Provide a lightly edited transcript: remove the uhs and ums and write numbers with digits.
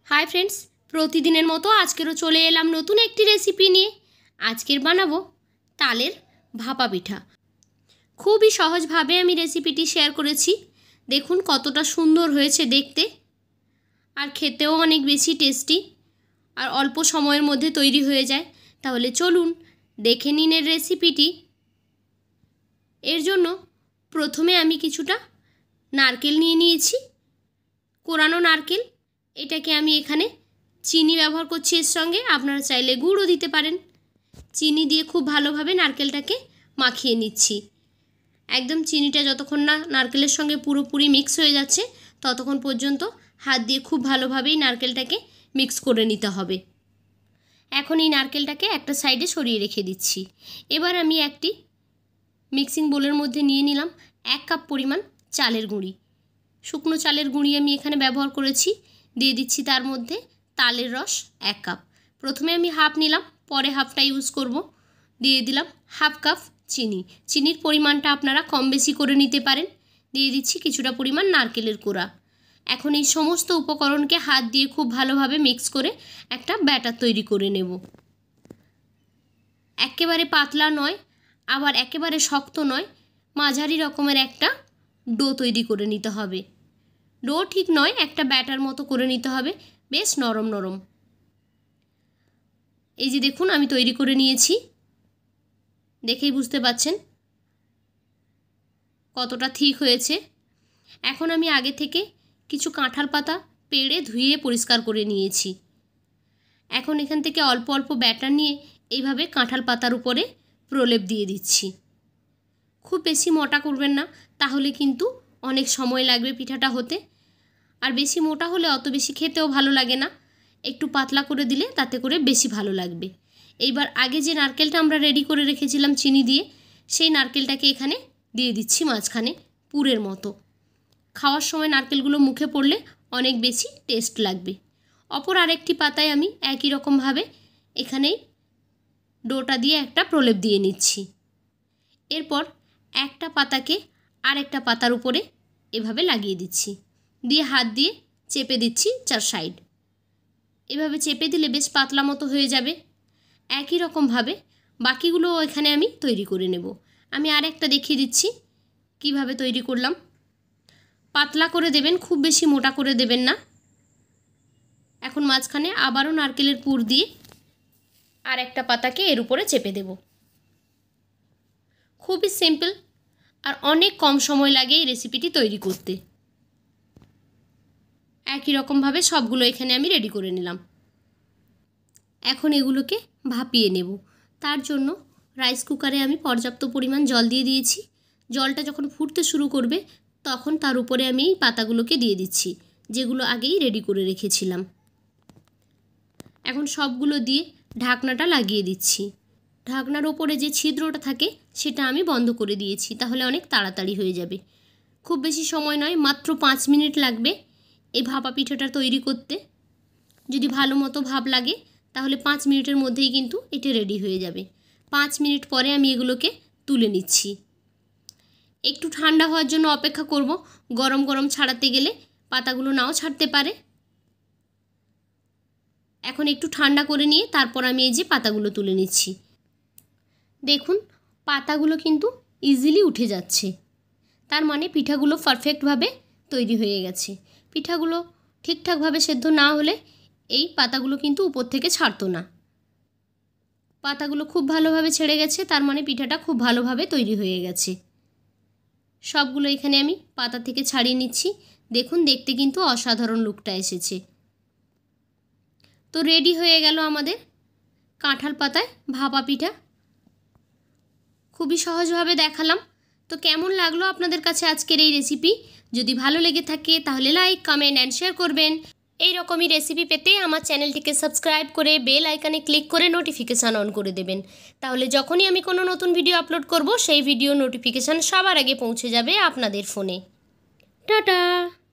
Hi friends, प्रतिदिनेर मतो आजकेरो चले एलाम नतून एकटी रेसिपि निये। आजकेर बानाबो तालेर भापा पिठा। खूबই सहजभावे आमी रेसिपिटी शेयर करेছি। देखुन कतटा सुंदर हয়েছে देखते और खेतेও अनेक बेशी टेस्टी और अल्प समयेर मध्य तैरी हয়ে যায়। ताहले चलुन देखे निन एर रेसिपिटी। एर जोन्नो प्रथमे आमी किछुटा नारकेल निये निয়েছি, कोरानो नारकेल। एटाके आमी एखाने चीनी व्यवहार करছি एर संगे, आपनारा चाइले गुड़ो दिते पारेन। चीनी दिए खूब भालोभावे नारकेलटाके माखिए निচ্ছি। एकदम चीनीटा যতক্ষণ না নারকেলের সঙ্গে পুরোপুরি মিক্স হয়ে যাচ্ছে ততক্ষণ পর্যন্ত হাত দিয়ে খুব ভালোভাবে এই নারকেলটাকে মিক্স করে নিতে হবে। এখন এই নারকেলটাকে একটা সাইডে সরিয়ে রেখে দিচ্ছি। এবার আমি একটি মিক্সিং বোলের মধ্যে নিয়ে নিলাম 1 কাপ পরিমাণ চালের গুঁড়ি। শুকনো চালের গুঁড়ি আমি এখানে ব্যবহার করেছি। দিয়ে দিচ্ছি তার মধ্যে তালের রস 1 কাপ। প্রথমে আমি হাফ নিলাম, পরে হাফটা ইউজ করব। দিয়ে দিলাম হাফ কাপ চিনি। চিনির পরিমাণটা আপনারা কম বেশি করে নিতে পারেন। দিয়ে দিচ্ছি কিছুটা পরিমাণ নারকেলের কোড়া। এখন এই সমস্ত উপকরণকে হাত দিয়ে খুব ভালোভাবে মিক্স করে একটা ব্যাটার তৈরি করে নেব। একেবারে পাতলা নয়, আবার একেবারে শক্ত নয়, মাঝারি রকমের একটা ডো তৈরি করে নিতে হবে। ডো ঠিক নয়, একটা ব্যাটার মতো করে নিতে হবে, বেশ নরম নরম। এই যে দেখুন আমি তৈরি করে নিয়েছি, দেখেই বুঝতে পাচ্ছেন কতটা ঠিক হয়েছে। এখন আমি আগে থেকে কিছু কাঁঠাল পাতা পেড়ে ধুয়ে পরিষ্কার করে নিয়েছি। এখন এখান থেকে অল্প অল্প ব্যাটার নিয়ে এইভাবে কাঁঠাল পাতার উপরে প্রলেপ দিয়ে দিচ্ছি। খুব বেশি মোটা করবেন না, তাহলে কিন্তু অনেক সময় লাগবে পিঠাটা হতে। আর বেশি মোটা হলে অত বেশি খেতেও ভালো লাগে না। একটু পাতলা করে দিলে তাতে করে বেশি ভালো লাগবে। এইবার আগে যে নারকেলটা আমরা রেডি করে রেখেছিলাম চিনি দিয়ে, সেই নারকেলটাকে এখানে দিয়ে দিচ্ছি মাঝখানে পুরের মতো। খাওয়ার সময় নারকেলগুলো মুখে পড়লে অনেক বেশি টেস্ট লাগবে। অপর আরেকটি পাতায় আমি একই রকমভাবে এখানেই ডোটা দিয়ে একটা প্রলেপ দিয়ে নিচ্ছি। এরপর একটা পাতাকে আরেকটা পাতার উপরে এভাবে লাগিয়ে দিচ্ছি, দিয়ে হাত দিয়ে চেপে দিচ্ছি 4 সাইড। এভাবে চেপে দিলে বেশ পাতলা মতো হয়ে যাবে। একই রকমভাবে বাকিগুলো এখানে আমি তৈরি করে নেব। আমি আরেকটা দেখিয়ে দিচ্ছি কিভাবে তৈরি করলাম। পাতলা করে দেবেন, খুব বেশি মোটা করে দেবেন না। এখন মাঝখানে আবারও নারকেলের পুর দিয়ে আর একটা পাতাকে এর উপরে চেপে দেব। খুবই সিম্পল আর অনেক কম সময় লাগে এই রেসিপিটি তৈরি করতে। একই রকমভাবে সবগুলো এখানে আমি রেডি করে নিলাম। এখন এগুলোকে ভাপিয়ে নেব। তার জন্য রাইস কুকারে আমি পর্যাপ্ত পরিমাণ জল দিয়ে দিয়েছি। জলটা যখন ফুটতে শুরু করবে তখন তার উপরে আমি এই পাতাগুলোকে দিয়ে দিচ্ছি, যেগুলো আগেই রেডি করে রেখেছিলাম। এখন সবগুলো দিয়ে ঢাকনাটা লাগিয়ে দিচ্ছি। ঢাকনার ওপরে যে ছিদ্রটা থাকে সেটা আমি বন্ধ করে দিয়েছি, তাহলে অনেক তাড়াতাড়ি হয়ে যাবে। খুব বেশি সময় নয়, মাত্র 5 মিনিট লাগবে এই ভাপা পিঠাটা তৈরি করতে। যদি ভালো মতো ভাপ লাগে তাহলে 5 মিনিটের মধ্যেই কিন্তু এটা রেডি হয়ে যাবে। 5 মিনিট পরে আমি এগুলোকে তুলে নিচ্ছি। একটু ঠান্ডা হওয়ার জন্য অপেক্ষা করব। গরম গরম ছাড়াতে গেলে পাতাগুলো নাও ছাড়তে পারে। এখন একটু ঠান্ডা করে নিয়ে তারপর আমি এই যে পাতাগুলো তুলে নিচ্ছি। দেখুন পাতাগুলো কিন্তু ইজিলি উঠে যাচ্ছে, তার মানে পিঠাগুলো পারফেক্টভাবে তৈরি হয়ে গেছে। পিঠাগুলো ঠিকঠাকভাবে সেদ্ধ না হলে এই পাতাগুলো কিন্তু উপর থেকে ছাড়তো না। পাতাগুলো খুব ভালোভাবে ছেড়ে গেছে, তার মানে পিঠাটা খুব ভালোভাবে তৈরি হয়ে গেছে। সবগুলো এখানে আমি পাতা থেকে ছাড়িয়ে নিচ্ছি। দেখুন দেখতে কিন্তু অসাধারণ লুকটা এসেছে। তো রেডি হয়ে গেল আমাদের কাঁঠাল পাতায় ভাপা পিঠা। খুবই সহজভাবে দেখালাম। তো কেমন লাগলো আপনাদের কাছে আজকের এই রেসিপি? যদি ভালো লেগে থাকে তাহলে লাইক, কমেন্ট অ্যান্ড শেয়ার করবেন। এই রকমই রেসিপি পেতে আমার চ্যানেলটিকে সাবস্ক্রাইব করে বেল আইকনে ক্লিক করে নোটিফিকেশান অন করে দেবেন। তাহলে যখনই আমি কোনো নতুন ভিডিও আপলোড করব সেই ভিডিও নোটিফিকেশান সবার আগে পৌঁছে যাবে আপনাদের ফোনে। টাটা।